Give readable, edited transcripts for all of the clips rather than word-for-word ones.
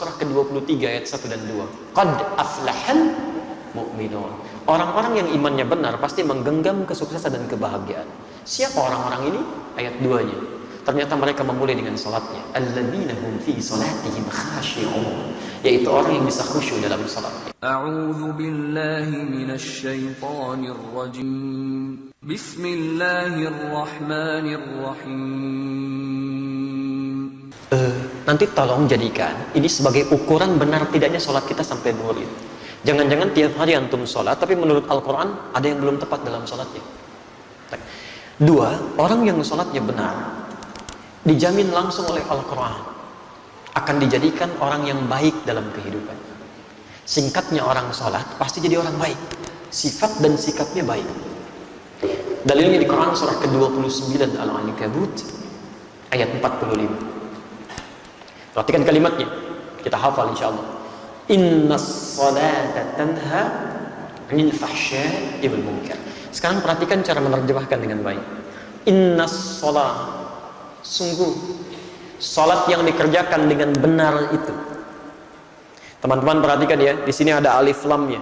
surah ke-23 ayat 1 dan 2. Qad aflahal mu'minun. Orang-orang yang imannya benar pasti menggenggam kesuksesan dan kebahagiaan. Siapa orang-orang ini? Ayat 2-nya. Ternyata mereka memulai dengan salatnya. Alladzina hum fi salatihim khashi'un. Yaitu orang yang bisa khusyuk dalam salatnya. A'udzu billahi minasy syaithanir rajim. Bismillahirrahmanirrahim. Nanti tolong jadikan ini sebagai ukuran benar tidaknya salat kita sampai zuhur itu. Jangan-jangan tiap hari antum salat tapi menurut Al-Qur'an ada yang belum tepat dalam salatnya. Dua, orang yang salatnya benar dijamin langsung oleh Al-Quran akan dijadikan orang yang baik dalam kehidupan. Singkatnya, orang sholat pasti jadi orang baik, sifat dan sikapnya baik. Dalilnya di Quran surah ke-29 Al-Ankabut ayat 45. Perhatikan kalimatnya, kita hafal insyaallah. Innas salata tanha 'anil fahsya'i wal munkar. Sekarang perhatikan cara menerjemahkan dengan baik. Innas salat, sungguh salat yang dikerjakan dengan benar itu. Teman-teman perhatikan ya, di sini ada alif lamnya.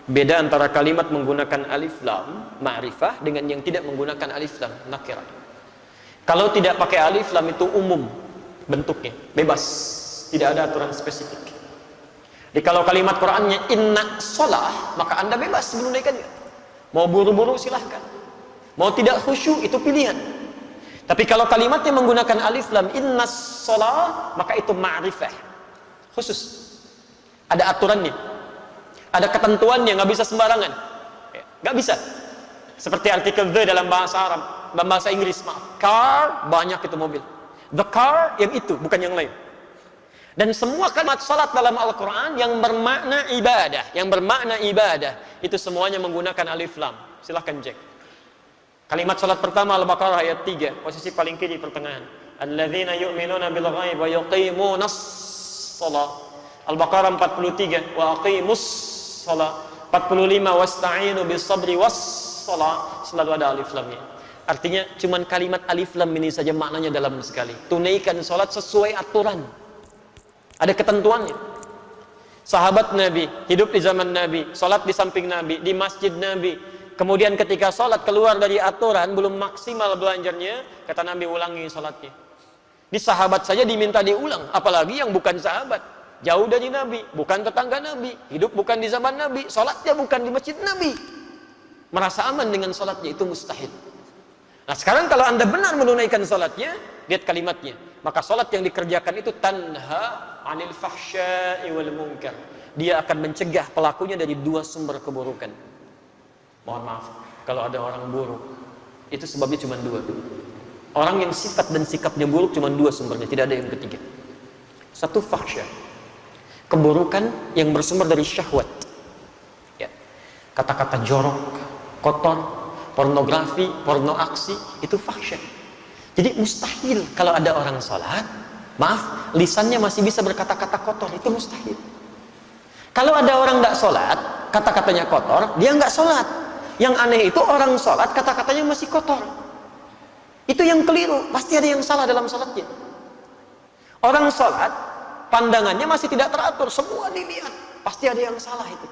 Beda antara kalimat menggunakan alif lam ma'rifah dengan yang tidak menggunakan alif lam nakirah. Kalau tidak pakai alif lam itu umum bentuknya, bebas, tidak ada aturan spesifik. Jadi kalau kalimat Qur'annya inna shalah, maka Anda bebas menunaikannya. Mau buru-buru silahkan, mau tidak khusyuk itu pilihan. Tapi kalau kalimatnya menggunakan alif lam innas shalah, maka itu ma'rifah khusus, ada aturannya, ada ketentuannya, nggak bisa sembarangan, nggak bisa seperti artikel the dalam bahasa Arab, dalam bahasa Inggris, maaf, car, banyak itu mobil, the car yang itu, bukan yang lain. Dan semua kalimat salat dalam Al-Quran yang bermakna ibadah, itu semuanya menggunakan alif lam. Silahkan cek. Kalimat salat pertama Al-Baqarah ayat 3, posisi paling kiri pertengahan. Alladzina yu'minuna bil ghaib wa yuqimunas shalah. Al-Baqarah 43, wa aqimus shalah. 45, wasta'inu bis sabri was shalah. Selalu ada alif lamnya. Artinya cuman kalimat alif lam ini saja maknanya dalam sekali. Tunaikan salat sesuai aturan. Ada ketentuannya. Sahabat Nabi hidup di zaman Nabi, salat di samping Nabi, di masjid Nabi. Kemudian ketika sholat keluar dari aturan, belum maksimal belajarnya, kata Nabi ulangi sholatnya. Di sahabat saja diminta diulang, apalagi yang bukan sahabat, jauh dari Nabi, bukan tetangga Nabi, hidup bukan di zaman Nabi, sholatnya bukan di masjid Nabi, merasa aman dengan sholatnya, itu mustahil. Nah sekarang kalau Anda benar menunaikan sholatnya, lihat kalimatnya, maka sholat yang dikerjakan itu tanha 'anil fahsya'i wal munkar. Dia akan mencegah pelakunya dari dua sumber keburukan. Mohon maaf, kalau ada orang buruk, itu sebabnya cuma dua. Orang yang sifat dan sikapnya buruk cuma dua sumbernya, tidak ada yang ketiga. Satu, fahsya, keburukan yang bersumber dari syahwat. Ya. Kata-kata jorok, kotor, pornografi, porno aksi, itu fahsya. Jadi mustahil kalau ada orang sholat, maaf, lisannya masih bisa berkata-kata kotor, itu mustahil. Kalau ada orang nggak sholat, kata-katanya kotor, dia nggak sholat. Yang aneh itu orang sholat, kata-katanya masih kotor. Itu yang keliru, pasti ada yang salah dalam sholatnya. Orang sholat, pandangannya masih tidak teratur, semua dilihat, pasti ada yang salah itu.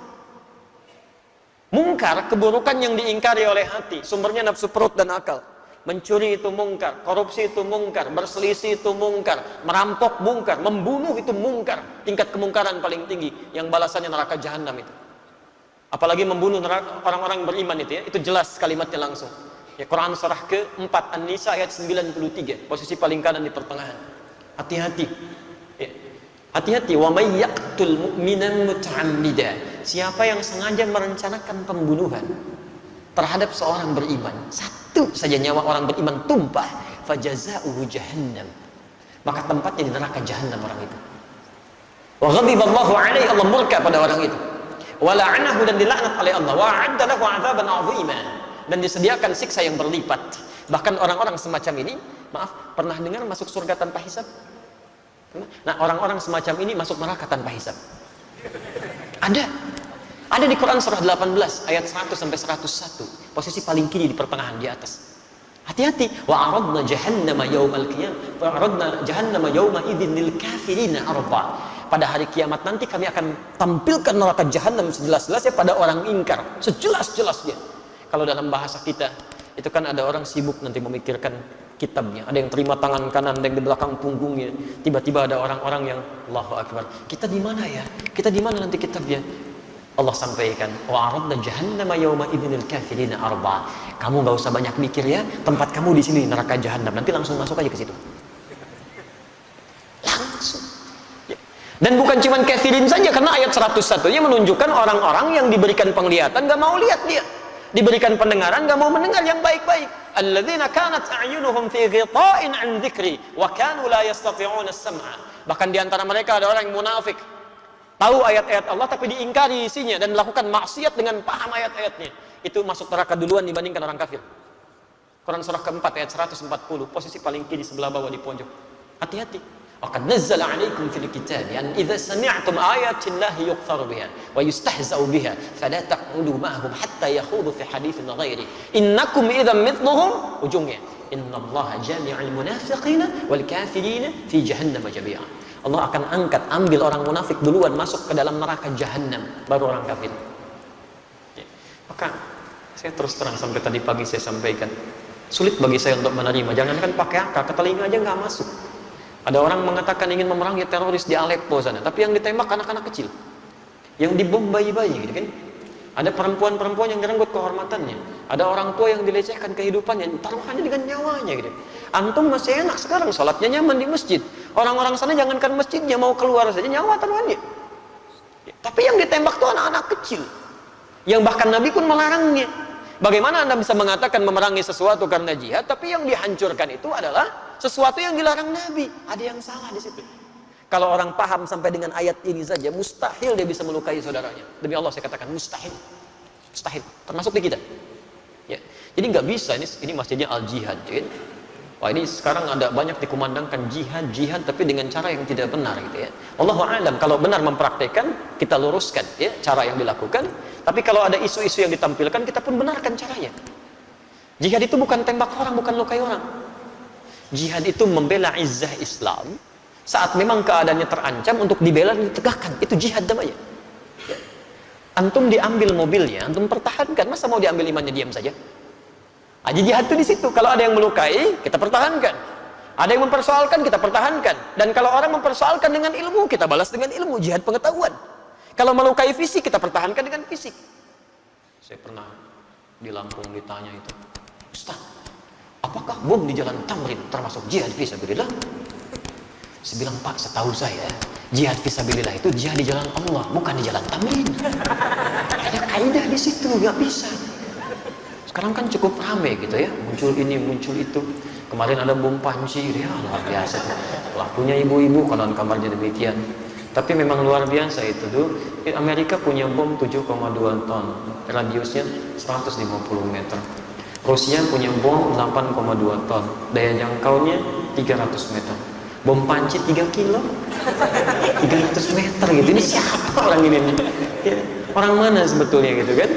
Mungkar, keburukan yang diingkari oleh hati, sumbernya nafsu perut dan akal. Mencuri itu mungkar, korupsi itu mungkar, berselisih itu mungkar, merampok mungkar, membunuh itu mungkar, tingkat kemungkaran paling tinggi, yang balasannya neraka jahanam itu. Apalagi membunuh orang-orang beriman itu ya, itu jelas kalimatnya langsung. Ya, Quran surah ke-4 An-Nisa ayat 93, posisi paling kanan di pertengahan. Hati-hati. Ya. Hati-hati, wa may yaqtul mu'minan muta'ammida. Siapa yang sengaja merencanakan pembunuhan terhadap seorang beriman, satu saja nyawa orang beriman tumpah, fajaza'uhu jahannam, maka tempatnya di neraka jahanam orang itu. Wa ghadiballahu alaihi, Allah murka pada orang itu. Wa la'anahu, dan dilaknat oleh Allah. Wa 'adda lahu 'adzaban 'azima, dan disediakan siksa yang berlipat. Bahkan orang-orang semacam ini, maaf, pernah dengar masuk surga tanpa hisab? Nah, orang-orang semacam ini masuk neraka tanpa hisab. Ada di Quran surah 18 ayat 100 sampai 101, posisi paling kiri di pertengahan di atas. Hati-hati. Wa aradna jahannama yaumal qiyamah, wa aradna jahannama yauma idzin lil kafirina arda. pada hari kiamat nanti kami akan tampilkan neraka jahanam sejelas-jelasnya pada orang ingkar, sejelas-jelasnya. Kalau dalam bahasa kita itu kan ada orang sibuk nanti memikirkan kitabnya, ada yang terima tangan kanan, ada yang di belakang punggungnya. Tiba-tiba ada orang-orang yang Allahu Akbar, kita di mana ya? Kita di mana nanti kitabnya? Allah sampaikan, wa aradna jahannama yawma idzinil kafirina arba. Kamu enggak usah banyak mikir ya, tempat kamu di sini neraka jahanam. Nanti langsung masuk aja ke situ. Langsung. Ya. Dan bukan cuma kafirin saja, karena ayat 101-nya menunjukkan orang-orang yang diberikan penglihatan enggak mau lihat dia. Diberikan pendengaran enggak mau mendengar yang baik-baik. Alladzina kanat a'yunuhum fi ghita'in 'an dzikri wa kanu la yastati'una as-sam'a. Bahkan di antara mereka ada orang yang munafik. Tahu ayat-ayat Allah tapi diingkari isinya dan melakukan maksiat dengan paham ayat-ayatnya. Itu masuk neraka duluan dibandingkan orang kafir. Quran surah keempat ayat 140, posisi paling kiri sebelah bawah di pojok. Hati-hati. Qad nazzala 'alaikum fil kitabi an idza sami'tum ayati llahi yuqtaru biha wa yustahza'u biha fala taq'udu ma'ahum hatta yakhudu fi haditsin ghairi innakum idzan mithluhum ujungnya innallaha jami'ul munafiqina wal kafirina fi jahannam jami'a. Allah akan angkat, ambil orang munafik duluan masuk ke dalam neraka jahanam, baru orang kafir. Ya. Maka saya terus terang sampai tadi pagi saya sampaikan, sulit bagi saya untuk menerima. Jangankan pakai akal, ke telinga aja nggak masuk. Ada orang mengatakan ingin memerangi teroris di Aleppo sana, tapi yang ditembak anak-anak kecil, yang dibom bayi-bayi, gitu kan? Ada perempuan-perempuan yang direnggut kehormatannya, ada orang tua yang dilecehkan kehidupannya, taruhannya dengan nyawanya, gitu. Antum masih enak sekarang, sholatnya nyaman di masjid. Orang-orang sana jangankan masjidnya, mau keluar saja nyawa taruhannya. Ya, tapi yang ditembak itu anak-anak kecil, yang bahkan Nabi pun melarangnya. Bagaimana Anda bisa mengatakan memerangi sesuatu karena jihad, tapi yang dihancurkan itu adalah sesuatu yang dilarang Nabi? Ada yang salah di situ. Kalau orang paham sampai dengan ayat ini saja, mustahil dia bisa melukai saudaranya. Demi Allah saya katakan mustahil, mustahil. Termasuk di kita. Ya. Jadi nggak bisa, ini masjidnya Al-Jihad. Ya. Wah, ini sekarang ada banyak dikumandangkan jihad, tapi dengan cara yang tidak benar, gitu ya. Allahu a'lam. Kalau benar mempraktekkan, kita luruskan ya cara yang dilakukan. Tapi kalau ada isu-isu yang ditampilkan, kita pun benarkan caranya. Jihad itu bukan tembak orang, bukan lukai orang. Jihad itu membela izzah Islam. Saat memang keadaannya terancam untuk dibela dan ditegakkan, itu jihad namanya. Ya. Antum diambil mobilnya, antum pertahankan, masa mau diambil imannya diam saja? Aji jihad itu di situ. Kalau ada yang melukai, kita pertahankan. Ada yang mempersoalkan, kita pertahankan. Dan kalau orang mempersoalkan dengan ilmu, kita balas dengan ilmu, jihad pengetahuan. Kalau melukai fisik, kita pertahankan dengan fisik. Saya pernah di Lampung ditanya itu, Ustaz, apakah bom di jalan Tamrin termasuk jihad fisabilillah? Saya bilang, Pak, setahu saya jihad fisabilillah itu jihad di jalan Allah, bukan di jalan Tamrin. Ada kaidah di situ, nggak bisa. Sekarang kan cukup rame gitu ya, muncul ini, muncul itu. Kemarin ada bom Panji, ya luar biasa. Pelakunya ibu-ibu, konon kabarnya demikian. Tapi memang luar biasa itu tuh. Amerika punya bom 7,2 ton, radiusnya 150 meter. Rusia punya bom 8,2 ton, daya jangkaunya 300 meter. Bom panci 3 kilo 300 meter gitu. Ini siapa orang ini? Ya, orang mana sebetulnya gitu kan?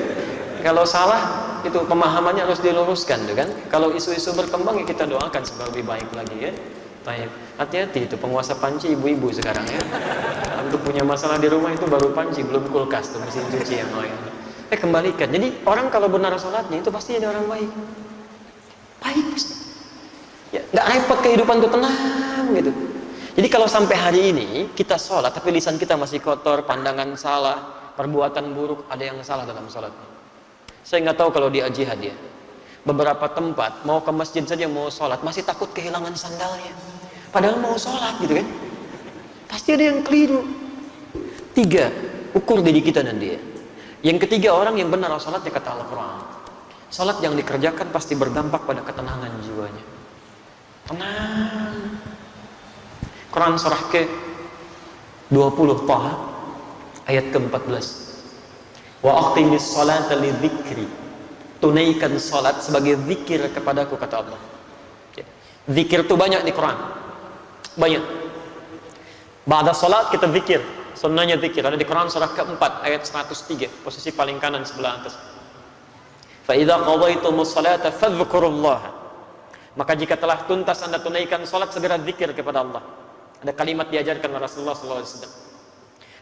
Kalau salah itu pemahamannya harus diluruskan tuh kan. Kalau isu-isu berkembang ya kita doakan supaya lebih baik lagi ya. Hati-hati itu penguasa panci ibu-ibu sekarang ya. Untuk punya masalah di rumah itu baru panci, belum kulkas tuh, mesin cuci yang lain. Kembalikan. Jadi orang kalau benar sholatnya itu pasti ada orang baik. Baik pasti. Ya, nggak repot kehidupan tuh, tenang gitu. Jadi kalau sampai hari ini kita sholat tapi lisan kita masih kotor, pandangan salah, perbuatan buruk, ada yang salah dalam sholatnya. Saya nggak tahu kalau di jihad ya. Beberapa tempat mau ke masjid saja mau sholat masih takut kehilangan sandalnya. Padahal mau sholat gitu kan. Pasti ada yang keliru. 3, ukur diri kita dan dia. Yang ketiga, orang yang benar sholatnya kata Al-Quran. Sholat yang dikerjakan pasti berdampak pada ketenangan jiwanya. Tenang. Quran surah ke-20 Taha ayat ke-14. Wa aqimis salata lidzikri. Tunaikan salat sebagai zikir kepadaku kata Allah. Zikir itu banyak di Quran. Banyak. Ba'da salat kita zikir. Sunnahnya zikir ada di Quran surah ke-4 ayat 103, posisi paling kanan sebelah atas. Fa idza qadaytumus salata fadhkurullaha. Maka jika telah tuntas Anda tunaikan salat, segera zikir kepada Allah. Ada kalimat diajarkan oleh Rasulullah SAW.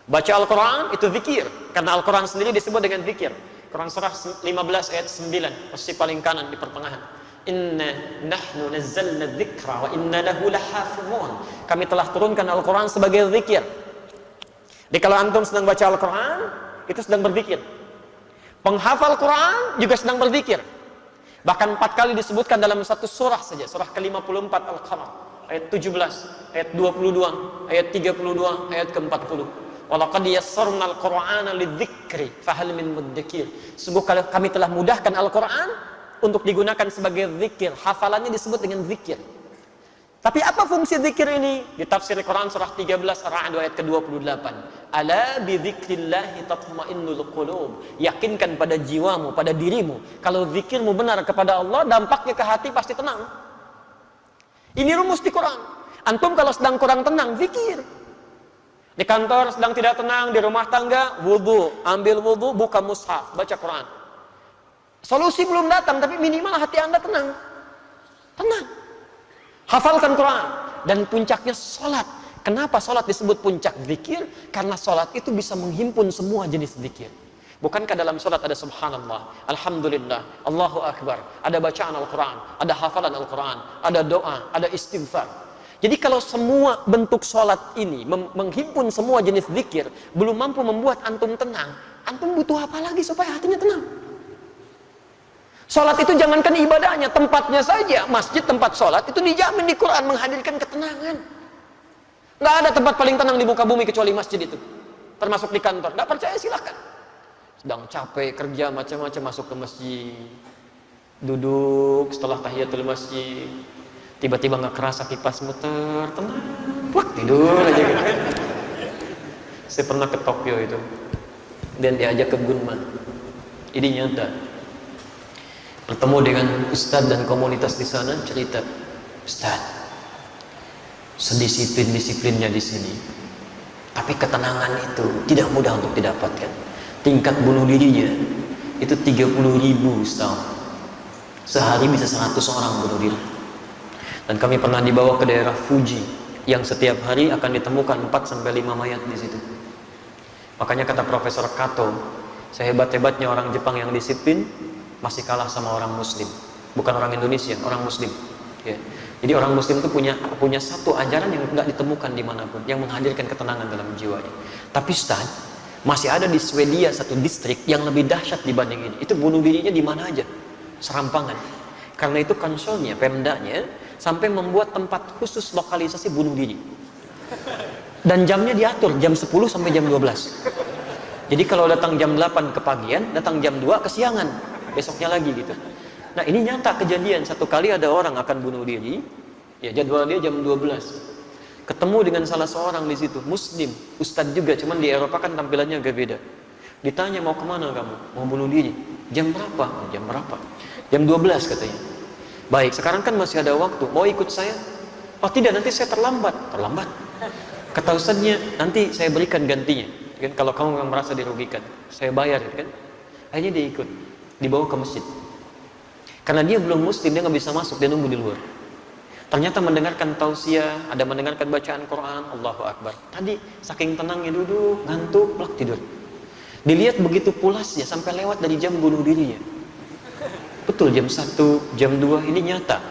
Baca Al-Quran itu zikir, karena Al-Quran sendiri disebut dengan zikir. Quran surah 15 ayat 9, posisi paling kanan di pertengahan. Inna nahnu nazzalna dzikra wa inna lahu lahafizun. Kami telah turunkan Al-Quran sebagai zikir. Jadi kalau antum sedang baca Al-Quran, itu sedang berzikir. Penghafal Quran juga sedang berzikir. Bahkan 4 kali disebutkan dalam satu surah saja, surah ke-54 Al-Qamar, ayat 17, ayat 22, ayat 32, ayat ke-40. Walaqad yassarnal Qur'ana lidzikri fahal min muddakir. Sungguh kami telah mudahkan Al-Qur'an untuk digunakan sebagai zikir. Hafalannya disebut dengan zikir. Tapi apa fungsi zikir ini? Di tafsir Quran surah 13 Ar-Ra'd ayat ke-28. Ala bi dzikrillahi tatma'innul qulub. Yakinkan pada jiwamu, pada dirimu, kalau zikirmu benar kepada Allah, dampaknya ke hati pasti tenang. Ini rumus di Quran. Antum kalau sedang kurang tenang, zikir. Di kantor sedang tidak tenang, di rumah tangga, wudu, ambil wudu, buka mushaf, baca Quran. Solusi belum datang, tapi minimal hati Anda tenang. Tenang. Hafalkan Quran. Dan puncaknya sholat. Kenapa sholat disebut puncak zikir? Karena sholat itu bisa menghimpun semua jenis zikir. Bukankah dalam sholat ada subhanallah, alhamdulillah, Allahu akbar, ada bacaan Al-Quran, ada hafalan Al-Quran, ada doa, ada istighfar. Jadi kalau semua bentuk sholat ini menghimpun semua jenis zikir, belum mampu membuat antum tenang, antum butuh apa lagi supaya hatinya tenang? Sholat itu jangankan ibadahnya, tempatnya saja, masjid tempat sholat itu dijamin di Quran menghadirkan ketenangan. Nggak ada tempat paling tenang di muka bumi kecuali masjid itu, termasuk di kantor. Nggak percaya silahkan. Sedang capek kerja macam-macam, masuk ke masjid, duduk setelah tahiyatul masjid, tiba-tiba nggak kerasa kipas muter, tenang, plak, tidur aja gitu. Saya pernah ke Tokyo itu, dan diajak ke Gunma. Ini nyata. Bertemu dengan ustadz dan komunitas di sana, cerita, Ustadz, sedisiplin-disiplinnya di sini, tapi ketenangan itu tidak mudah untuk didapatkan. Tingkat bunuh dirinya itu 30.000 setahun. Sehari bisa 100 orang bunuh diri. Dan kami pernah dibawa ke daerah Fuji yang setiap hari akan ditemukan 4-5 mayat di situ. Makanya kata Profesor Kato, sehebat-hebatnya orang Jepang yang disiplin masih kalah sama orang Muslim. Bukan orang Indonesia, orang Muslim. Ya. Jadi orang Muslim itu punya satu ajaran yang nggak ditemukan dimanapun, yang menghadirkan ketenangan dalam jiwanya. Tapi Ustaz, masih ada di Swedia satu distrik yang lebih dahsyat dibanding ini. Itu bunuh dirinya di mana aja, serampangan. Karena itu konsolnya, pemdanya sampai membuat tempat khusus lokalisasi bunuh diri. Dan jamnya diatur, jam 10 sampai jam 12. Jadi kalau datang jam 8 kepagian, datang jam 2 kesiangan, besoknya lagi gitu. Nah ini nyata kejadian, satu kali ada orang akan bunuh diri, ya jadwal dia jam 12. Ketemu dengan salah seorang di situ, Muslim, ustadz juga, cuman di Eropa kan tampilannya agak beda. Ditanya, mau kemana kamu? Mau bunuh diri. Jam berapa? Jam berapa? Jam 12 katanya. Baik, sekarang kan masih ada waktu, mau ikut saya? Oh tidak, nanti saya terlambat. Terlambat? Kata ustadznya, nanti saya berikan gantinya. Kan, kalau kamu merasa dirugikan, saya bayar kan. Akhirnya dia ikut, dibawa ke masjid. Karena dia belum Muslim, dia nggak bisa masuk, dia nunggu di luar. Ternyata mendengarkan tausiah, ada mendengarkan bacaan Quran, Allahu Akbar. Tadi saking tenangnya duduk, ngantuk, plak tidur. Dilihat begitu pulasnya sampai lewat dari jam bunuh dirinya. Betul, jam 1, jam 2, ini nyata.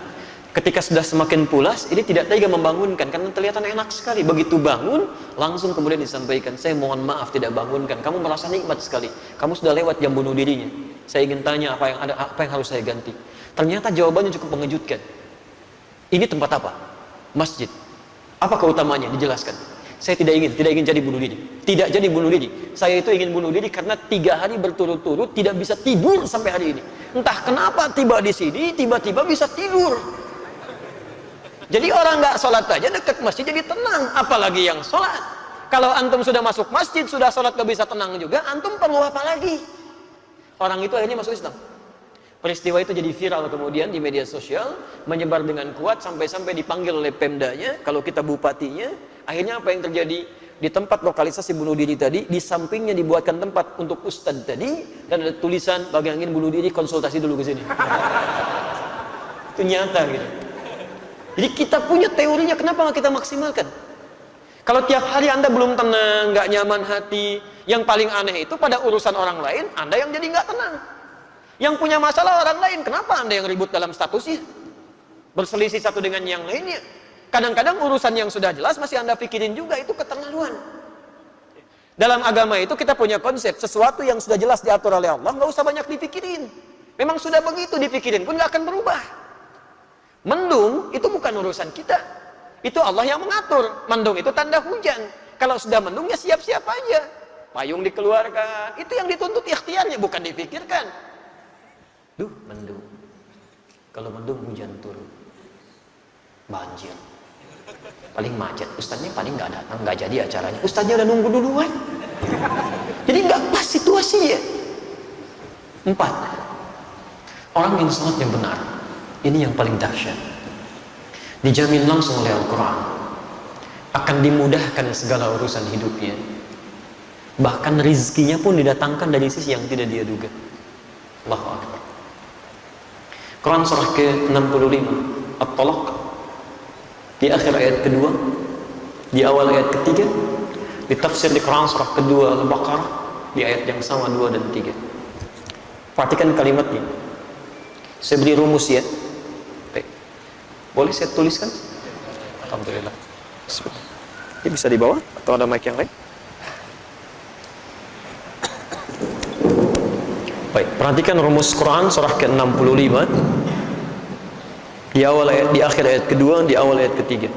Ketika sudah semakin pulas, ini tidak tega membangunkan karena kelihatan enak sekali. Begitu bangun, langsung kemudian disampaikan, saya mohon maaf tidak bangunkan. Kamu merasa nikmat sekali. Kamu sudah lewat jam bunuh dirinya. Saya ingin tanya apa yang harus saya ganti. Ternyata jawabannya cukup mengejutkan. Ini tempat apa? Masjid. Apa keutamanya? Dijelaskan. Saya tidak ingin jadi bunuh diri. Tidak jadi bunuh diri. Saya itu ingin bunuh diri karena 3 hari berturut-turut tidak bisa tidur sampai hari ini. Entah kenapa tiba di sini, tiba-tiba bisa tidur. Jadi orang nggak sholat aja dekat masjid jadi tenang. Apalagi yang sholat. Kalau antum sudah masuk masjid, sudah sholat gak bisa tenang juga, antum perlu apa lagi? Orang itu akhirnya masuk Islam. Peristiwa itu jadi viral kemudian di media sosial, menyebar dengan kuat sampai-sampai dipanggil oleh pemdanya, kalau kita bupatinya. Akhirnya apa yang terjadi? Di tempat lokalisasi bunuh diri tadi, di sampingnya dibuatkan tempat untuk ustadz tadi, dan ada tulisan, bagi yang ingin bunuh diri konsultasi dulu ke sini. Itu nyata gitu. Jadi kita punya teorinya, kenapa nggak kita maksimalkan? Kalau tiap hari Anda belum tenang, nggak nyaman hati, yang paling aneh itu pada urusan orang lain, Anda yang jadi nggak tenang. Yang punya masalah orang lain, kenapa Anda yang ribut dalam statusnya? Berselisih satu dengan yang lainnya. Kadang-kadang urusan yang sudah jelas masih Anda pikirin juga, itu keterlaluan. Dalam agama itu kita punya konsep, sesuatu yang sudah jelas diatur oleh Allah, nggak usah banyak dipikirin. Memang sudah begitu dipikirin pun nggak akan berubah. Mendung itu bukan urusan kita, itu Allah yang mengatur. Mendung itu tanda hujan. Kalau sudah mendung ya siap-siap aja, payung dikeluarkan. Itu yang dituntut ikhtiarnya, bukan dipikirkan. Duh, mendung. Kalau mendung hujan turun, banjir, paling macet. Ustadznya paling nggak datang, nggak jadi acaranya. Ustadznya udah nunggu duluan. Jadi nggak pas situasinya. 4. Orang yang sholat yang benar, ini yang paling dahsyat. Dijamin langsung oleh Al-Quran, akan dimudahkan segala urusan hidupnya. Bahkan rizkinya pun didatangkan dari sisi yang tidak dia duga. Allahu Akbar. Quran surah ke-65 At-Talaq, di akhir ayat kedua, di awal ayat ketiga, di tafsir di Quran surah kedua Al-Baqarah, di ayat yang sama 2 dan 3. Perhatikan kalimatnya. Saya beri rumus ya. Baik. Boleh saya tuliskan? Alhamdulillah. Ini bisa di bawah atau ada mic yang lain? Baik, perhatikan rumus Quran surah ke-65 di awal ayat, di akhir ayat kedua, di awal ayat ketiga.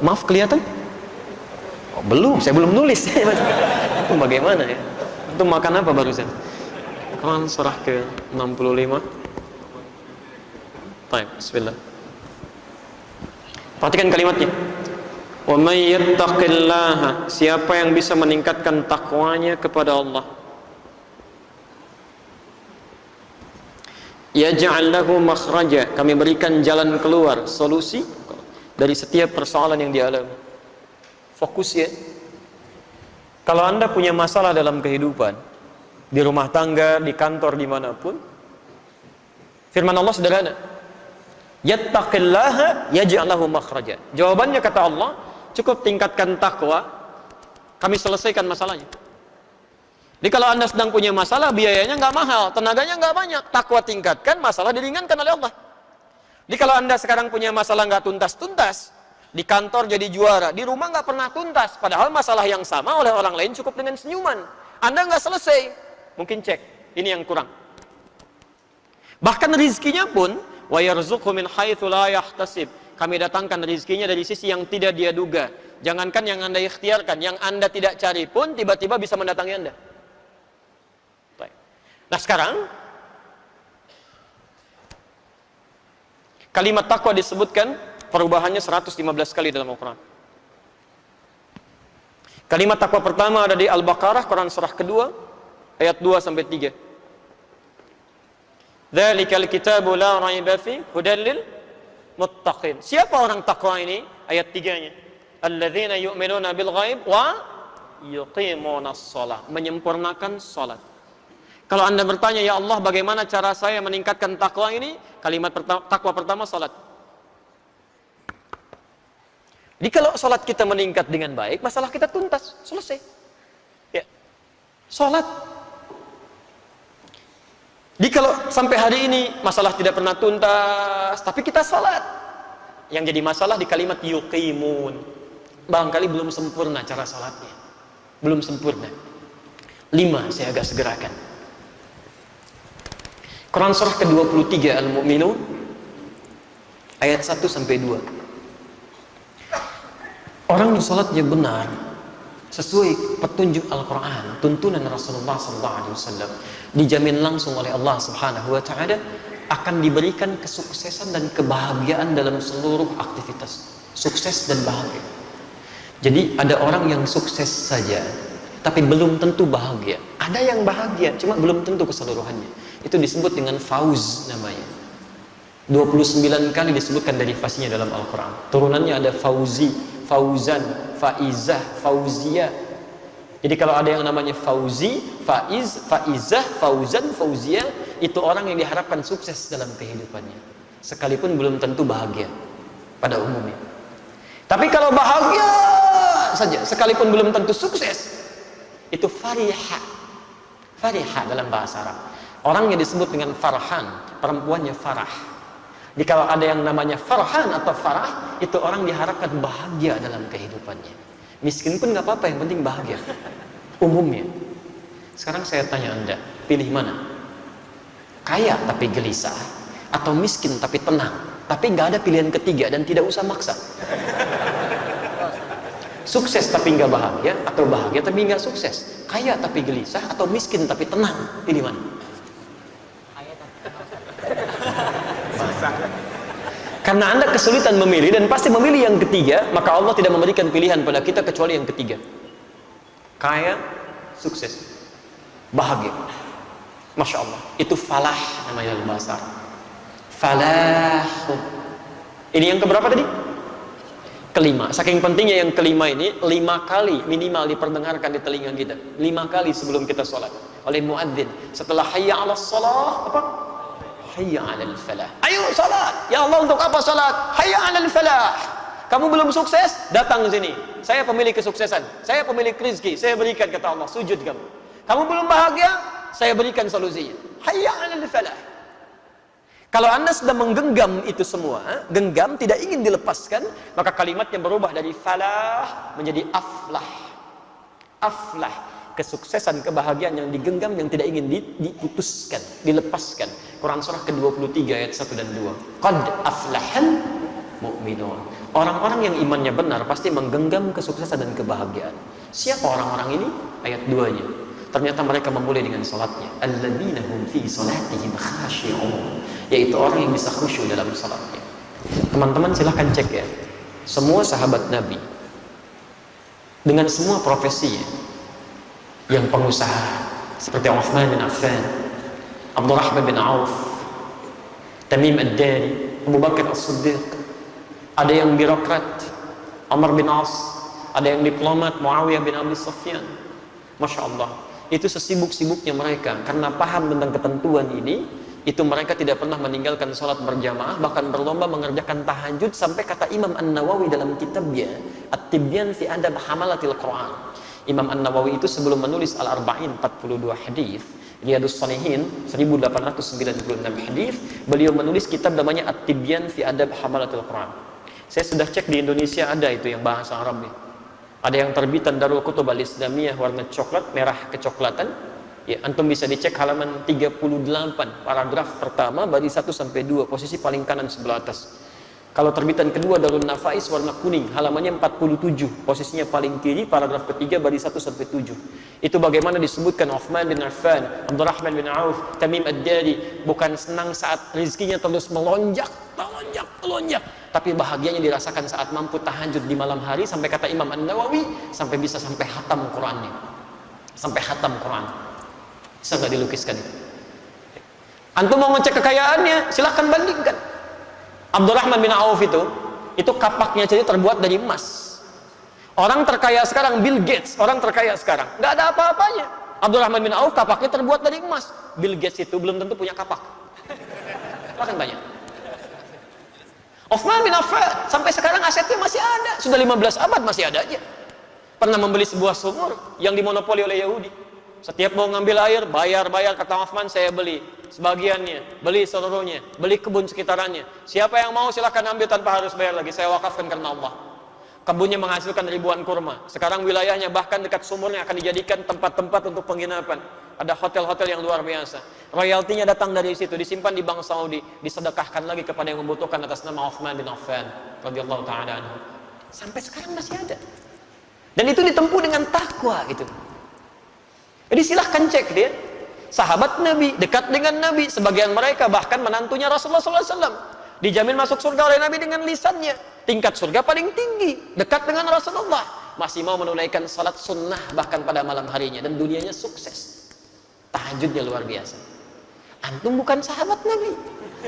Maaf, kelihatan? Oh, belum, saya belum nulis. Itu bagaimana ya? Itu makan apa barusan? Quran surah ke-65. Baik, bismillah. Perhatikan kalimatnya. Wa may yattaqillaha, siapa yang bisa meningkatkan takwanya kepada Allah, yaj'al lahu makhraja, kami berikan jalan keluar, solusi dari setiap persoalan yang dialami. Fokus ya. Kalau Anda punya masalah dalam kehidupan, di rumah tangga, di kantor, dimanapun, firman Allah sederhana, yattaqillaha yaj'al lahu makhraja. Jawabannya kata Allah, cukup tingkatkan takwa, kami selesaikan masalahnya. Jadi kalau Anda sedang punya masalah, biayanya nggak mahal, tenaganya nggak banyak, takwa tingkatkan, masalah diringankan oleh Allah. Jadi kalau Anda sekarang punya masalah nggak tuntas-tuntas, di kantor jadi juara, di rumah nggak pernah tuntas, padahal masalah yang sama oleh orang lain cukup dengan senyuman, Anda nggak selesai, mungkin cek, ini yang kurang. Bahkan rizkinya pun, wa yarzuqhu min haitsu la yahtasib, kami datangkan rizkinya dari sisi yang tidak dia duga. Jangankan yang Anda ikhtiarkan, yang Anda tidak cari pun tiba-tiba bisa mendatangi Anda. Nah sekarang kalimat takwa disebutkan perubahannya 115 kali dalam Al-Quran. Kalimat takwa pertama ada di Al-Baqarah, Quran surah kedua, ayat 2 sampai 3. Dzalikal kitabu la raiba fi hudal lil muttaqin. Siapa orang takwa ini? Ayat 3-nya. Alladzina yu'minuna bil ghaib wa yuqimunas shalah, menyempurnakan salat. Kalau Anda bertanya, ya Allah bagaimana cara saya meningkatkan takwa ini? Kalimat takwa pertama, salat. Jadi kalau salat kita meningkat dengan baik, masalah kita tuntas, selesai. Ya. Salat. Jadi kalau sampai hari ini masalah tidak pernah tuntas, tapi kita salat. Yang jadi masalah di kalimat yuqimun. Barangkali belum sempurna cara salatnya. Belum sempurna. 5 saya agak segerakan. Quran surah ke-23 Al-Mu'minun ayat 1 sampai 2. Orang yang salatnya benar sesuai petunjuk Al-Quran, tuntunan Rasulullah SAW, dijamin langsung oleh Allah Subhanahu wa Ta'ala akan diberikan kesuksesan dan kebahagiaan dalam seluruh aktivitas. Sukses dan bahagia. Jadi ada orang yang sukses saja tapi belum tentu bahagia. Ada yang bahagia, cuma belum tentu keseluruhannya. Itu disebut dengan fauz namanya. 29 kali disebutkan derivasinya dalam Al-Quran. Turunannya ada fauzi, fauzan, faizah, fauziyah. Jadi kalau ada yang namanya fauzi, faiz, faizah, fauzan, fauziyah, itu orang yang diharapkan sukses dalam kehidupannya. Sekalipun belum tentu bahagia pada umumnya. Tapi kalau bahagia saja, sekalipun belum tentu sukses, itu fariha. Fariha dalam bahasa Arab. Orangnya disebut dengan farhan, perempuannya farah. Jadi kalau ada yang namanya farhan atau farah, itu orang diharapkan bahagia dalam kehidupannya. Miskin pun nggak apa-apa, yang penting bahagia. Umumnya. Sekarang saya tanya Anda, pilih mana? Kaya tapi gelisah, atau miskin tapi tenang, tapi nggak ada pilihan ketiga dan tidak usah maksa. Sukses tapi nggak bahagia, atau bahagia tapi nggak sukses. Kaya tapi gelisah, atau miskin tapi tenang, pilih mana? Karena Anda kesulitan memilih dan pasti memilih yang ketiga, maka Allah tidak memberikan pilihan pada kita kecuali yang ketiga. Kaya, sukses, bahagia. Masya Allah, itu falah namanya dalam bahasa Arab. Falah. Ini yang keberapa tadi? Kelima. Saking pentingnya yang kelima ini, 5 kali minimal diperdengarkan di telinga kita. 5 kali sebelum kita sholat oleh muadzin. Setelah hayya 'alas shalah, apa? Hayya 'alal falah. Ayo salat. Ya Allah, untuk apa salat? Hayya 'alal falah. Kamu belum sukses? Datang ke sini. Saya pemilik kesuksesan. Saya pemilik rezeki. Saya berikan, kata Allah. Sujud kamu. Kamu belum bahagia? Saya berikan solusinya. Hayya 'alal falah. Kalau Anda sudah menggenggam itu semua, genggam tidak ingin dilepaskan, maka kalimatnya berubah dari falah menjadi aflah. Aflah. Kesuksesan, kebahagiaan yang digenggam, yang tidak ingin diputuskan, dilepaskan. Quran surah ke-23 ayat 1 dan 2. Qad aflahal mu'minun. Orang-orang yang imannya benar pasti menggenggam kesuksesan dan kebahagiaan. Siapa orang-orang ini? Ayat 2-nya. Ternyata mereka memulai dengan salatnya. Alladzina hum fi salatihim khashi'un. Yaitu orang yang bisa khusyuk dalam salatnya. Teman-teman silahkan cek ya. Semua sahabat Nabi dengan semua profesinya, yang pengusaha seperti Uthman bin Affan, Abdurrahman bin Auf, Tamim ad-Dari, Abu Bakar as-Siddiq, ada yang birokrat, Umar bin As, ada yang diplomat, Muawiyah bin Abi Sufyan. Masya Allah, itu sesibuk-sibuknya mereka karena paham tentang ketentuan ini, itu mereka tidak pernah meninggalkan sholat berjamaah, bahkan berlomba mengerjakan tahajud, sampai kata Imam An-Nawawi dalam kitabnya At-Tibyan fi Adab Hamalatil Quran. Imam An-Nawawi itu sebelum menulis Al-Arba'in 42 hadis, Riyadhus Shalihin 1896 hadis, beliau menulis kitab namanya At-Tibyan fi Adab Hamalatil Quran. Saya sudah cek di Indonesia ada itu yang bahasa Arab nih. Ada yang terbitan Darul Kutub Al-Islamiyah warna coklat, merah kecoklatan. Ya, antum bisa dicek halaman 38, paragraf pertama baris 1 sampai 2, posisi paling kanan sebelah atas. Kalau terbitan kedua Darul Nafais warna kuning, halamannya 47, posisinya paling kiri, paragraf ketiga baris 1 sampai 7. Itu bagaimana disebutkan Uthman bin Affan, Abdurrahman bin Auf, Tamim ad-Dari bukan senang saat rezekinya terus melonjak, tapi bahagianya dirasakan saat mampu tahajud di malam hari, sampai kata Imam An-Nawawi sampai bisa sampai hatam Qur'annya. Sampai hatam Qur'an. Bisa nggak dilukiskan itu? Antum mau ngecek kekayaannya, silahkan bandingkan. Abdurrahman bin Auf itu kapaknya jadi terbuat dari emas. Orang terkaya sekarang Bill Gates, orang terkaya sekarang nggak ada apa-apanya. Abdurrahman bin Auf kapaknya terbuat dari emas. Bill Gates itu belum tentu punya kapak. Silahkan tanya. Uthman bin Affan sampai sekarang asetnya masih ada, sudah 15 abad masih ada aja. Pernah membeli sebuah sumur yang dimonopoli oleh Yahudi. Setiap mau ngambil air, bayar, kata Uthman, saya beli sebagiannya, beli seluruhnya, beli kebun sekitarannya. Siapa yang mau silakan ambil tanpa harus bayar lagi, saya wakafkan karena Allah. Kebunnya menghasilkan ribuan kurma. Sekarang wilayahnya bahkan dekat sumurnya akan dijadikan tempat-tempat untuk penginapan. Ada hotel-hotel yang luar biasa. Royaltinya datang dari situ, disimpan di bank Saudi, disedekahkan lagi kepada yang membutuhkan atas nama Uthman bin Affan radhiyallahu ta'ala anhu. Sampai sekarang masih ada. Dan itu ditempuh dengan takwa gitu. Jadi silahkan cek dia. Sahabat Nabi, dekat dengan Nabi, sebagian mereka bahkan menantunya Rasulullah SAW. Dijamin masuk surga oleh Nabi dengan lisannya. Tingkat surga paling tinggi, dekat dengan Rasulullah. Masih mau menunaikan salat sunnah bahkan pada malam harinya, dan dunianya sukses. Tahajudnya luar biasa. Antum bukan sahabat Nabi,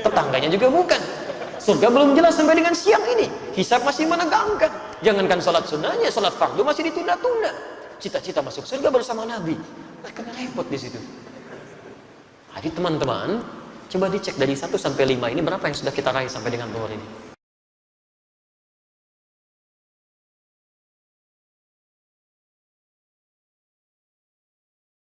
tetangganya juga bukan. Surga belum jelas sampai dengan siang ini. Hisab masih menegangkan. Jangankan salat sunnahnya, salat fardu masih ditunda-tunda. Cita-cita masuk surga bersama Nabi. Kena repot di situ. Jadi teman-teman, coba dicek dari 1 sampai 5 ini berapa yang sudah kita raih sampai dengan zuhur ini.